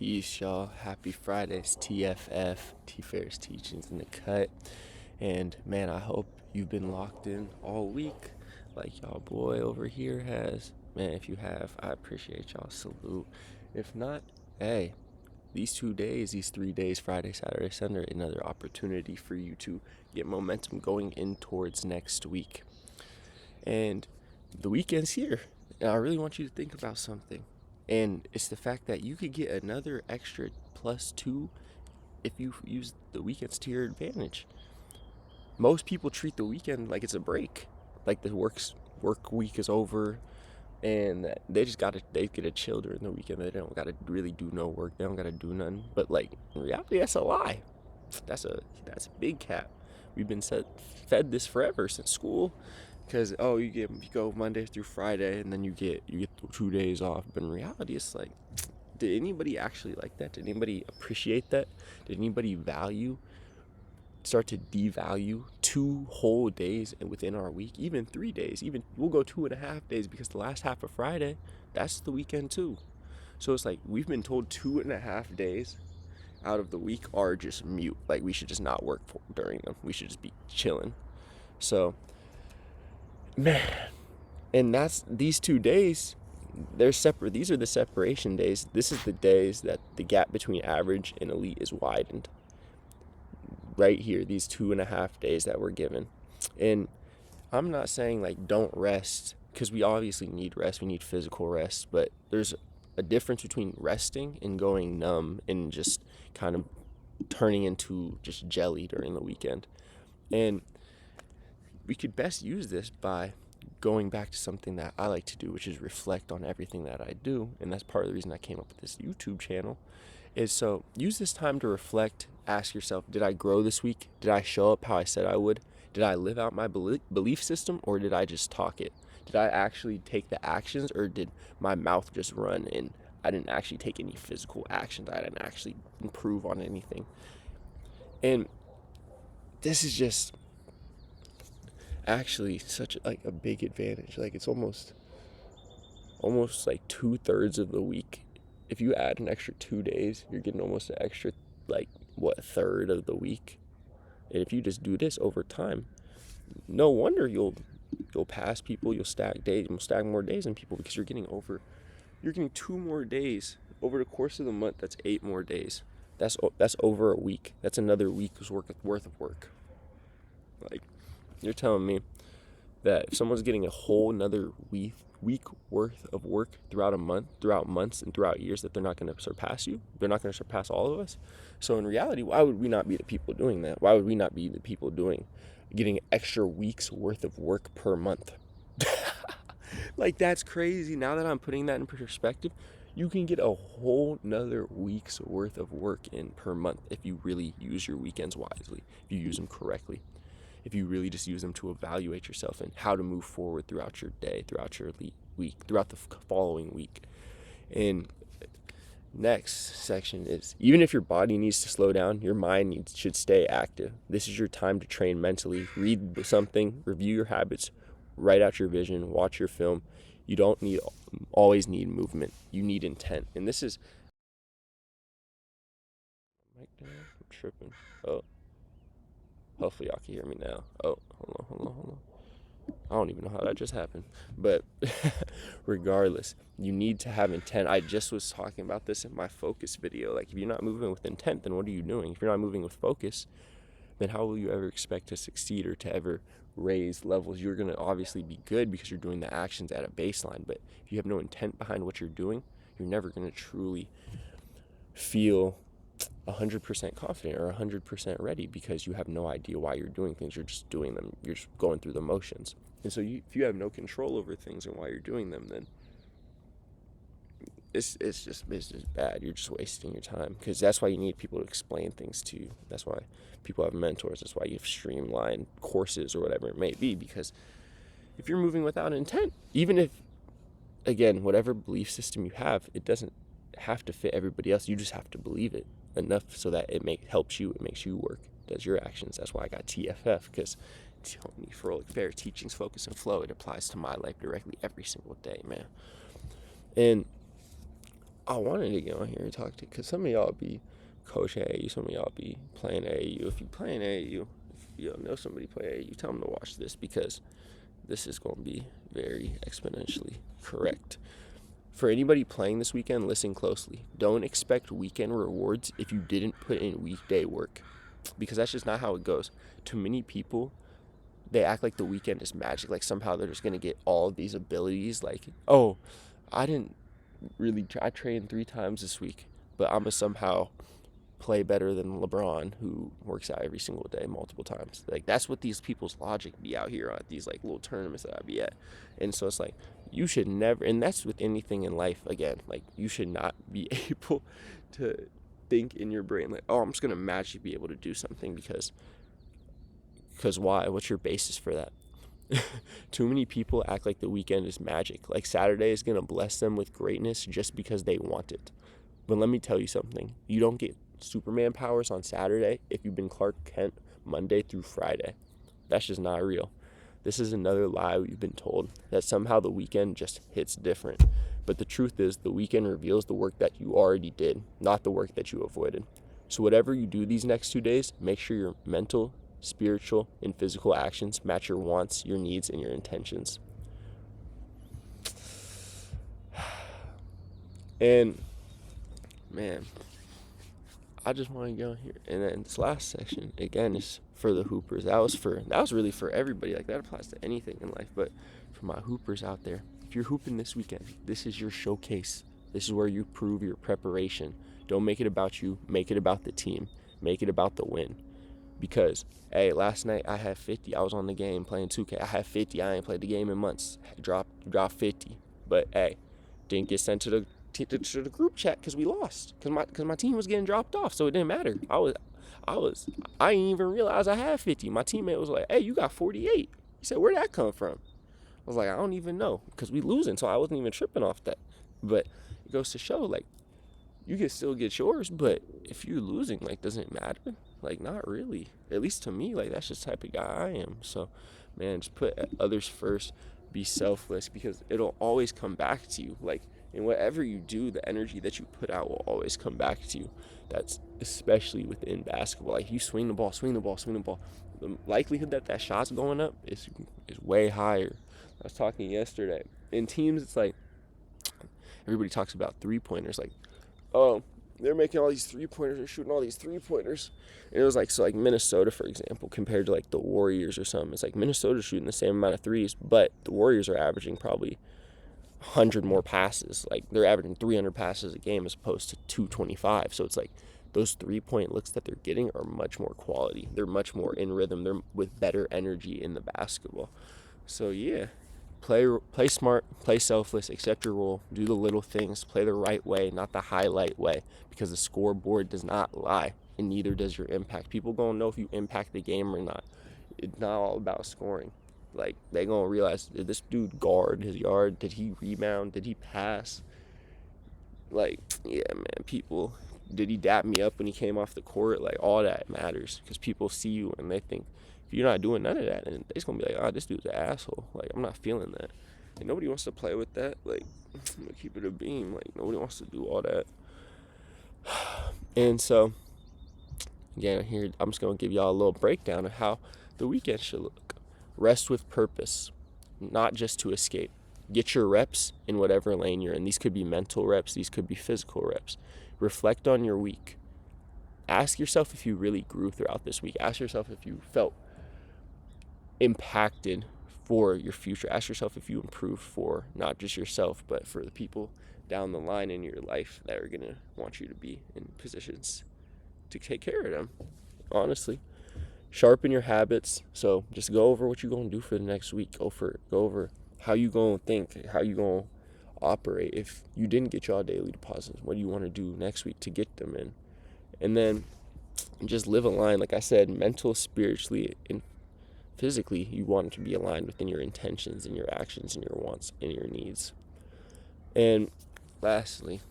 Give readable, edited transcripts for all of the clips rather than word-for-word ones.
Peace, y'all. Happy Fridays, TFF, T-Fair's Teachings in the Cut. And man, I hope you've been locked in all week like y'all boy over here has. Man, if you have, I appreciate y'all. Salute. If not, hey, these 2 days, these 3 days, Friday, Saturday, Sunday, another opportunity for you to get momentum going in towards next week. And the weekend's here. And I really want you to think about something. And it's the fact that you could get another extra +2 if you use the weekends to your advantage. Most people treat the weekend like it's a break, like the work week is over, and they get to chill during the weekend. They don't gotta really do no work. They don't gotta do nothing. But like in reality, that's a lie. That's a big cap. We've been fed this forever since school. Because you go Monday through Friday, and then you get 2 days off. But in reality, it's like, did anybody actually like that? Did anybody appreciate that? Did anybody start to devalue 2 whole days within our week? Even 3 days. Even we'll go 2.5 days because the last half of Friday, that's the weekend too. So it's like we've been told 2.5 days out of the week are just mute. Like we should just not work during them. We should just be chilling. So. Man, and that's these 2 days, they're separate. These are the separation days. This is the days that the gap between average and elite is widened. Right here, these 2.5 days that we're given. And I'm not saying like don't rest, because we obviously need rest. We need physical rest. But there's a difference between resting and going numb and just kind of turning into just jelly during the weekend. And we could best use this by going back to something that I like to do, which is reflect on everything that I do. And that's part of the reason I came up with this YouTube channel. Is so use this time to reflect. Ask yourself, did I grow this week? Did I show up how I said I would? Did I live out my belief system, or did I just talk it? Did I actually take the actions, or did my mouth just run and I didn't actually take any physical actions? I didn't actually improve on anything. And this is just actually such like a big advantage. Like it's almost like 2/3 of the week. If you add an extra 2 days, you're getting almost an extra third of the week. And if you just do this over time, no wonder you'll pass people. You'll stack more days than people, because you're getting 2 more days over the course of the month. That's 8 more days. That's over a week. That's another week's worth of work. Like, you're telling me that if someone's getting a whole another week worth of work throughout months, and throughout years, that they're not going to surpass you? They're not going to surpass all of us? So in reality, why would we not be the people doing that? Why would we not be the people getting extra weeks worth of work per month? Like, that's crazy. Now that I'm putting that in perspective, you can get a whole nother week's worth of work in per month if you really use your weekends wisely, if you use them correctly. If you really just use them to evaluate yourself and how to move forward throughout your day, throughout your week, throughout the following week. And next section is, even if your body needs to slow down, your mind should stay active. This is your time to train mentally. Read something, review your habits, write out your vision, watch your film. You don't always need movement. You need intent. And this is... I'm tripping. Oh. Hopefully y'all can hear me now. Oh, hold on. I don't even know how that just happened. But regardless, you need to have intent. I just was talking about this in my focus video. Like, if you're not moving with intent, then what are you doing? If you're not moving with focus, then how will you ever expect to succeed or to ever raise levels? You're going to obviously be good because you're doing the actions at a baseline. But if you have no intent behind what you're doing, you're never going to truly feel 100% confident or 100% ready, because you have no idea why you're doing things. You're just doing them. You're just going through the motions. And so if you have no control over things and why you're doing them, then it's just bad. You're just wasting your time, because that's why you need people to explain things to you. That's why people have mentors. That's why you have streamlined courses or whatever it may be, because if you're moving without intent, even if, again, whatever belief system you have, it doesn't have to fit everybody else. You just have to believe it enough so that it helps you. It makes you work, does your actions. That's why I got TFF, because Frohlich-Fair, teachings, focus, and flow. It applies to my life directly every single day, man. And I wanted to get on here and talk to, because some of y'all be coaching AAU, some of y'all be playing AAU. If you playing AAU, if you know somebody play AAU, tell them to watch this, because this is going to be very exponentially correct. For anybody playing this weekend, listen closely. Don't expect weekend rewards if you didn't put in weekday work, because that's just not how it goes. Too many people, they act like the weekend is magic, like somehow they're just going to get all of these abilities, like, oh, I didn't I trained 3 times this week, but I'm gonna somehow play better than LeBron, who works out every single day multiple times. Like, that's what these people's logic be out here at these like little tournaments that I be at. And so it's like, you should never, and that's with anything in life, again, like, you should not be able to think in your brain like, oh, I'm just gonna magically be able to do something, because why? What's your basis for that? Too many people act like the weekend is magic, like Saturday is gonna bless them with greatness just because they want it. But let me tell you something. You don't get Superman powers on Saturday if you've been Clark Kent Monday through Friday. That's just not real. This is another lie we've been told, that somehow the weekend just hits different. But the truth is, the weekend reveals the work that you already did, not the work that you avoided. So whatever you do these next 2 days, make sure your mental, spiritual, and physical actions match your wants, your needs, and your intentions. And man, I just want to go here. And then this last section, again, is for the hoopers. That was really for everybody. Like, that applies to anything in life. But for my hoopers out there, if you're hooping this weekend, this is your showcase. This is where you prove your preparation. Don't make it about you. Make it about the team. Make it about the win. Because, hey, last night I had 50. I was on the game playing 2K. I had 50. I ain't played the game in months. Dropped 50. But, hey, didn't get sent to the group chat because we lost. Because my team was getting dropped off, so it didn't matter. I didn't even realize I had 50. My teammate was like, hey, you got 48. He said, where'd that come from? I was like, I don't even know, because we losing, so I wasn't even tripping off that. But it goes to show, like, you can still get yours, but if you're losing, like, does it matter? Like, not really. At least to me, like, that's just the type of guy I am. So, man, just put others first. Be selfless, because it'll always come back to you. Like, in whatever you do, the energy that you put out will always come back to you. That's especially within basketball. Like, you swing the ball. The likelihood that shot's going up is way higher. I was talking yesterday. In teams, it's like, everybody talks about three-pointers. Like, oh, they're making all these three-pointers, they're shooting all these three-pointers. And it was like, so like Minnesota, for example, compared to like the Warriors or something, it's like Minnesota's shooting the same amount of threes, but the Warriors are averaging probably 100 more passes. Like, they're averaging 300 passes a game as opposed to 225. So it's like, those three-point looks that they're getting are much more quality. They're much more in rhythm. They're with better energy in the basketball. So yeah, play smart, play selfless, accept your role, do the little things, play the right way, not the highlight way, because the scoreboard does not lie, and neither does your impact. People gonna know if you impact the game or not. It's not all about scoring. Like, they gonna realize, did this dude guard his yard? Did he rebound? Did he pass? Like, yeah, man, people, did he dap me up when he came off the court? Like, all that matters, because people see you and they think, if you're not doing none of that, and they're just gonna be like, oh, this dude's an asshole. Like, I'm not feeling that. And nobody wants to play with that. Like, I'm gonna keep it a beam. Like, nobody wants to do all that. And so, again, here, I'm just gonna give y'all a little breakdown of how the weekend should look. Rest with purpose, not just to escape. Get your reps in whatever lane you're in. These could be mental reps, these could be physical reps. Reflect on your week. Ask yourself if you really grew throughout this week. Ask yourself if you felt impacted for your future. Ask yourself if you improved for not just yourself, but for the people down the line in your life that are going to want you to be in positions to take care of them. Honestly, sharpen your habits. So just go over what you're going to do for the next week. Go over how you going to think, how you going to operate. If you didn't get your daily deposits, what do you want to do next week to get them in? And then just live aligned. Like I said, mental, spiritually, and physically, you want it to be aligned within your intentions and your actions and your wants and your needs. And lastly,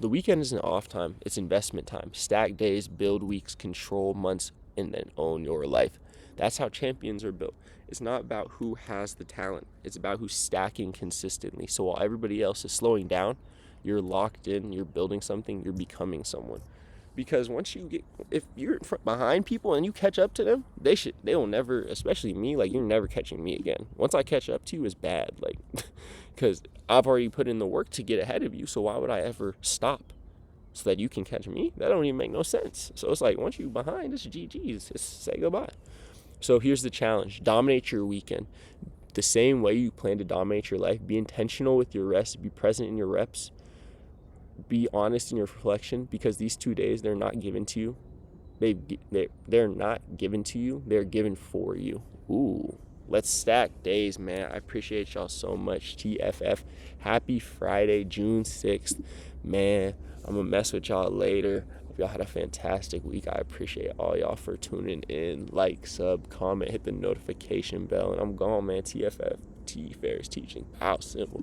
the weekend isn't off time, it's investment time. Stack days, build weeks, control months, and then own your life. That's how champions are built. It's not about who has the talent, it's about who's stacking consistently. So while everybody else is slowing down, You're locked in, you're building something, you're becoming someone. Because once you get, if you're behind people and you catch up to them, they will never, especially me, like, you're never catching me again. Once I catch up to you, it's bad, like, because I've already put in the work to get ahead of you, so why would I ever stop so that you can catch me? That don't even make no sense. So it's like, once you behind, it's GG's, it's say goodbye. So here's the challenge: dominate your weekend. The same way you plan to dominate your life, be intentional with your rest, be present in your reps, be honest in your reflection, because these 2 days, they're not given to you. They're not given to you. They're given for you. Ooh, let's stack days, man. I appreciate y'all so much. TFF. Happy Friday, June 6th. Man, I'm going to mess with y'all later. Hope y'all had a fantastic week. I appreciate all y'all for tuning in. Like, sub, comment, hit the notification bell. And I'm gone, man. TFF. T Fair is teaching. How simple.